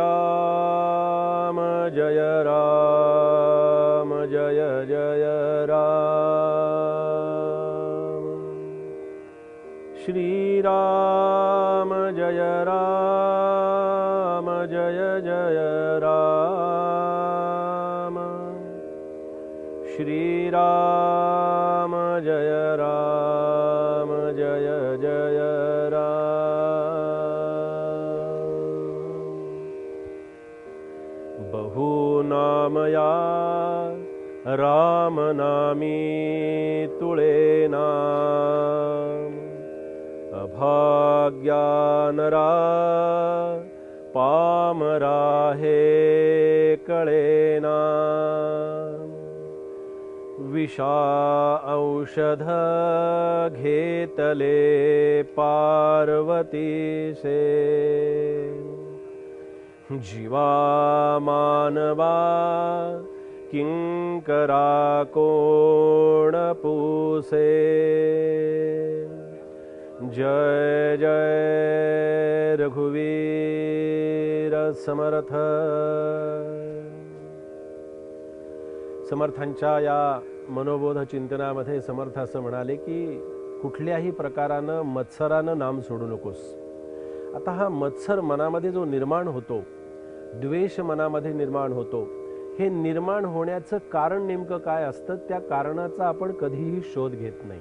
राम जय राम जय जय राम। श्री राम जय राम जय जय राम। श्री राम जय राम जय जय राम। बहु नामया राम नामी तुळे नाम। अभाग्यानरा पामरा हे कळेना। विषा औषध घेतले पार्वतीसे। जीवा मानवा किंकरा कोण पूसे। जय जय रघुवीर समर्थ। समर्थांच्या या मनोबोध चिंतनामध्ये समर्थ असं म्हणाले की कुठल्याही प्रकारानं मत्सरानं नाम सोडू नकोस। आता हा मत्सर मनामध्ये जो निर्माण होतो, द्वेष मनामध्ये निर्माण होतो, हे निर्माण होण्याचं कारण नेमकं काय असतं, त्या कारणाचा आपण कधीही शोध घेत नाही।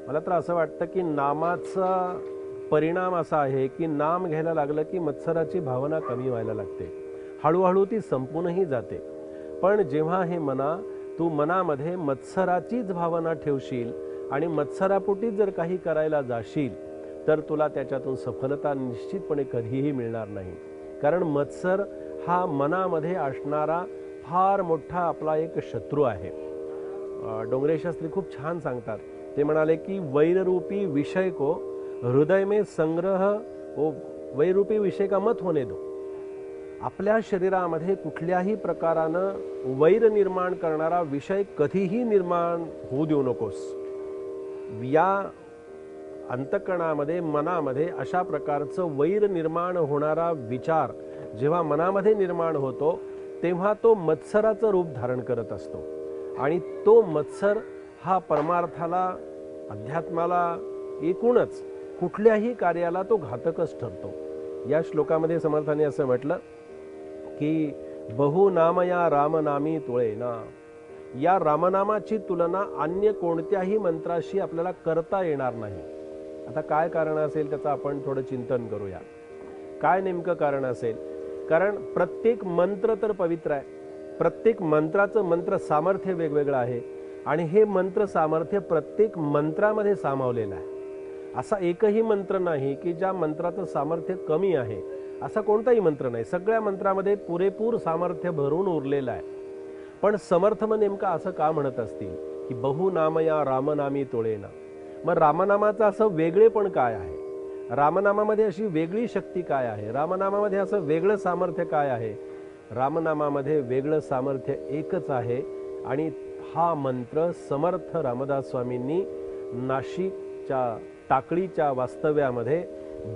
मला तर असं वाटतं की नामाचा परिणाम असा आहे की नाम घ्यायला लागलं की मत्सराची भावना कमी व्हायला लागते, हळूहळू ती संपूनही जाते। पण जेव्हा हे तू मनामध्ये मत्सराचीच भावना ठेवशील आणि मत्सरापोटी जर काही करायला जाशील तर तुला त्याच्यातून सफलता निश्चितपणे कधीही मिळणार नाही। कारण मत्सर हा मनामध्ये असणारा फार मोठा आपला एक शत्रू आहे। डोंगरे शास्त्री खूप छान सांगतात, ते म्हणाले की वैररूपी विषय को हृदय में संग्रह वो वैरूपी विषय का मत होने दो। आपल्या शरीरामध्ये कुठल्याही प्रकारानं वैर निर्माण करणारा विषय कधीही निर्माण होऊ देऊ नकोस। या अंतःकरणामध्ये मनामध्ये अशा प्रकारचं वैर निर्माण होणारा विचार जेव्हा मनामध्ये निर्माण होतो तेव्हा तो मत्सराचं रूप धारण करत असतो आणि तो मत्सर हा परमार्थाला, अध्यात्माला, एकूणच कुठल्याही कार्याला तो घातकच ठरतो। या श्लोकामध्ये समर्थाने असं म्हटलं की बहु नामया रामनामी तुळेना। या रामनामाची तुलना अन्य कोणत्याही मंत्राशी आपल्याला करता येणार नाही। आता काय कारण असेल त्याचं आपण थोडं चिंतन करूया। काय नेमकं कारण असेल? कारण प्रत्येक मंत्र तर पवित्र आहे, प्रत्येक मंत्राचं मंत्र सामर्थ्य वेगवेगळं आहे आणि हे मंत्र सामर्थ्य प्रत्येक मंत्रामध्ये सामावलेलं आहे। असा एकही मंत्र नाही की ज्या मंत्राचं सामर्थ्य कमी आहे, असा कोणताही मंत्र नाही। सगळ्या मंत्रामध्ये पुरेपूर सामर्थ्य भरून उरलेलं आहे। पण समर्थ मग नेमका असं का म्हणत असतील की बहु नामया रामनामी तुळेना? मग रामनामाचं असं वेगळेपण काय आहे? रामनामामध्ये अशी वेगळी शक्ती काय आहे? रामनामामध्ये असं वेगळं सामर्थ्य काय आहे? रामनामामध्ये वेगळं सामर्थ्य एकच आहे आणि हा मंत्र समर्थ रामदास स्वामींनी नाशिकच्या टाकळीच्या वास्तव्यामध्ये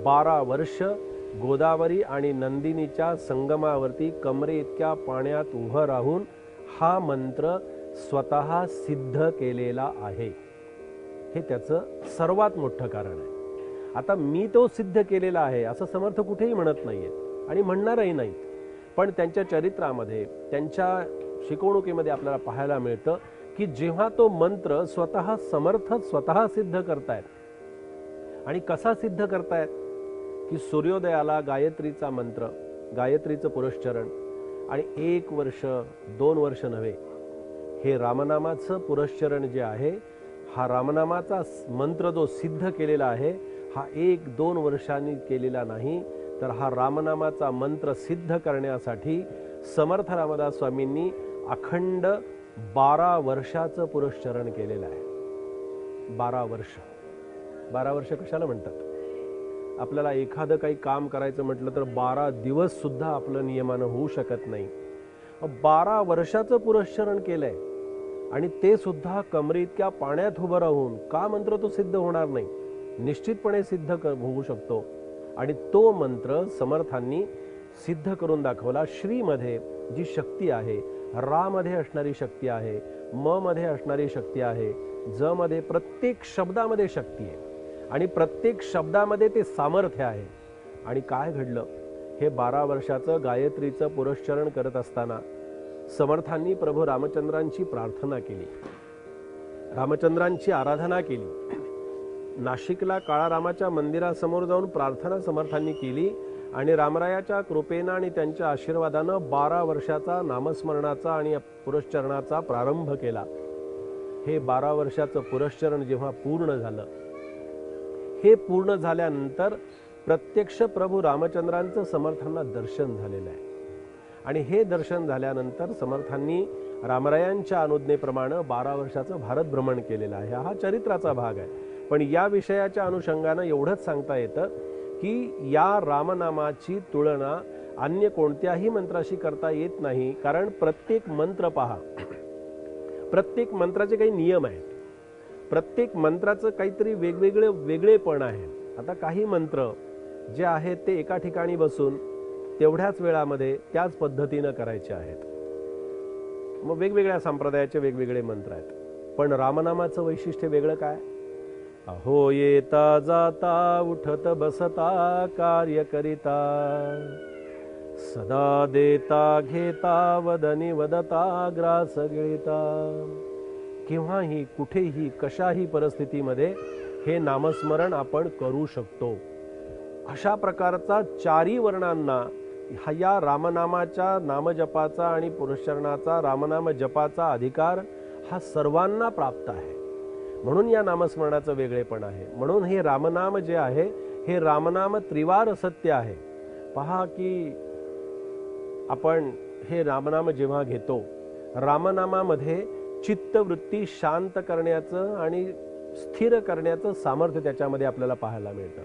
12 वर्ष गोदावरी आणि नंदिनीच्या संगमावरती कमरे इतक्या पाण्यात उभं राहून हा मंत्र स्वतः सिद्ध केलेला आहे। हे त्याचं सर्वात मोठं कारण आहे। आता मी तो सिद्ध केलेला आहे असं समर्थ कुठेही म्हणत नाहीयेत आणि म्हणणारही नाहीत, पण त्यांच्या चरित्रामध्ये, त्यांच्या शिकवणुकीमध्ये आपल्याला पाहायला मिळतं की जेव्हा तो मंत्र स्वतः समर्थ स्वतः सिद्ध करतायत। आणि कसा सिद्ध करतायत की सूर्योदयाला गायत्रीचा मंत्र, गायत्रीचं पुरश्चरण आणि 1 वर्ष 2 वर्ष नव्हे, हे रामनामाचं पुरश्चरण जे आहे, हा रामनामाचा मंत्र जो सिद्ध केलेला आहे हा 1-2 वर्षांनी केलेला नाही, तर हा रामनामाचा मंत्र सिद्ध करण्यासाठी समर्थ रामदास स्वामींनी अखंड 12 वर्षाचं पुरश्चरण केलेलं आहे। 12 वर्ष। 12 वर्ष कशाला म्हणतात? आपल्याला एखादं काही काम करायचं म्हटलं तर 12 दिवस सुद्धा आपलं नियमानं होऊ शकत नाही। 12 वर्षाचं पुरश्चरण केलंय आणि ते सुद्धा कमरे इतक्या पाण्यात उभं राहून। का मंत्र तो सिद्ध होणार नाही? निश्चितपणे सिद्ध होऊ शकतो। आणि तो मंत्र समर्थांनी सिद्ध करून दाखवला. श्रीमध्ये जी शक्ती आहे, रा मध्ये असणारी शक्ती आहे, म मध्ये असणारी शक्ती आहे, ज मध्ये, प्रत्येक शब्दामध्ये शक्ती आहे आणि प्रत्येक शब्दामध्ये ते सामर्थ्य आहे. आणि काय घडलं, हे 12 वर्षाचं गायत्रीचं पुरस्चरण करत असताना समर्थांनी प्रभू रामचंद्रांची प्रार्थना केली, रामचंद्रांची आराधना केली. नाशिकला काळारामाच्या मंदिरासमोर जाऊन प्रार्थना समर्थांनी केली आणि रामरायाच्या कृपेनं आणि त्यांच्या आशीर्वादानं 12 वर्षाचा नामस्मरणाचा आणि पुरस्चरणाचा प्रारंभ केला. हे 12 वर्षाचं पुरस्चरण जेव्हा पूर्ण झालं, हे पूर्ण झाल्यानंतर प्रत्यक्ष प्रभू रामचंद्रांचं समर्थांना दर्शन झालेलं आहे. आणि हे दर्शन झाल्यानंतर समर्थांनी रामरायांच्या अनुज्ञेप्रमाणे 12 वर्षाचं भारत भ्रमण केलेलं आहे. हा चरित्राचा भाग आहे. पण या विषयाच्या अनुषंगानं एवढंच सांगता येतं की या रामनामाची तुलना अन्य कोणत्याही मंत्राशी करता येत नाही. कारण प्रत्येक मंत्र पहा, प्रत्येक मंत्राचे काही नियम आहेत, प्रत्येक मंत्राचं काहीतरी वेगळेपण आहे. आता काही मंत्र जे आहेत ते एका ठिकाणी बसून तेवढ्याच वेळामध्ये त्याच पद्धतीनं करायचे आहेत. मग वेगवेगळ्या संप्रदायाचे वेगवेगळे मंत्र आहेत. पण रामनामाचं वैशिष्ट्य वेगळं काय? अहो येता जाता उठत बसता कार्य करिता, सदा देता घेता वदनी वदता ग्रास गिळिता. केव्हाही कुठेही कशाही परिस्थितीमध्ये हे नामस्मरण आपण करू शकतो. अशा प्रकारचा 4 वर्णांना या रामनामाच्या नामजपाचा आणि पुरस्चरणाचा, रामनाम जपाचा अधिकार हा सर्वांना प्राप्त आहे. म्हणून या नामस्मरणाचं वेगळेपण आहे. म्हणून हे रामनाम जे आहे, हे रामनाम त्रिवार सत्य आहे. पहा की आपण हे रामनाम जेव्हा घेतो, रामनामामध्ये चित्तवृत्ती शांत करण्याचं आणि स्थिर करण्याचं सामर्थ्य त्याच्यामध्ये आपल्याला पाहायला मिळतं.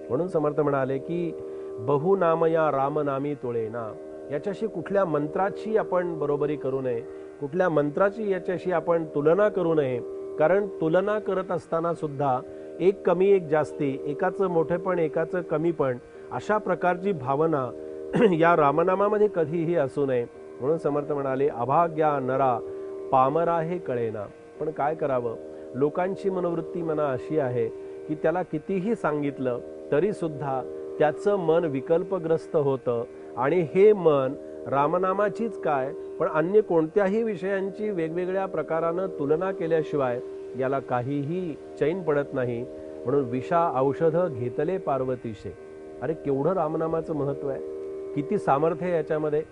म्हणून समर्थ म्हणाले की बहुनाम या रामनामी तुळेना. याच्याशी कुठल्या मंत्राची आपण बरोबरी करू नये, कुठल्या मंत्राची याच्याशी आपण तुलना करू नये. कारण तुलना करत असताना सुद्धा एक कमी एक जास्ती, एकाचं मोठेपण एकाचं कमीपण, अशा प्रकारची भावना या रामनामामध्ये कधीही असू नये. म्हणून समर्थ म्हणाले अभाग्या नरा पामरा हे कळेना. पण काय करावं, लोकांची मनोवृत्ती मना अशी आहे की त्याला कितीही सांगितलं तरी सुद्धा त्याचं मन विकल्पग्रस्त होतं आणि हे मन रामनामाचीच काय पण अन्य कोणत्याही विषयांची वेगवेगळ्या प्रकारानं तुलना केल्याशिवाय याला काहीही चैन पडत नाही. म्हणून विषा औषध घेतले पार्वतीशे. अरे केवढं रामनामाचं महत्व आहे, किती सामर्थ्य आहे याच्यामध्ये.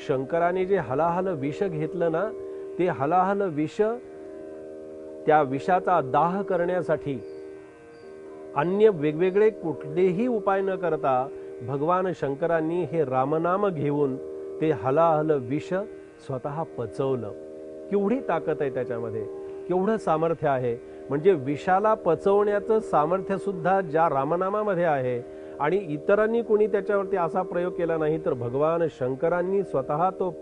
शंकराने जे हलाहल विष घेतलं ना, ते हलाहल विष त्या विषाचा दाह करण्यासाठी अन्य वेगवेगळे कुठलेही उपाय न करता भगवान शंकरांनी हे रामनाम घेऊन ते हलाहल विष स्वतः पचवलं. केवढी ताकद आहे त्याच्यामध्ये, केवढं सामर्थ्य आहे. म्हणजे विषाला पचवण्याचं सामर्थ्य सुद्धा ज्या रामनामामध्ये आहे आणि इतरांनी कोणी त्याच्यावरती असा प्रयोग केला नाही, तर भगवान शंकरांनी स्वतः तो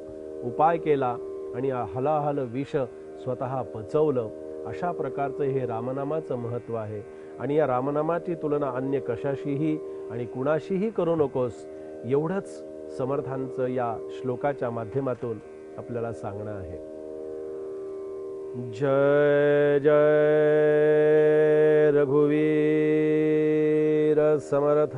उपाय केला आणि हलाहल विष स्वतः पचवलं. अशा प्रकारचं हे रामनामाचं महत्व आहे. आणि या रामनामाची तुलना अन्य कशाशीही आणि कुणाशीही करू नकोस, एवढंच समर्थांचं या श्लोकाच्या माध्यमातून आपल्याला सांगणं आहे. जय जय रघुवीर समर्थ.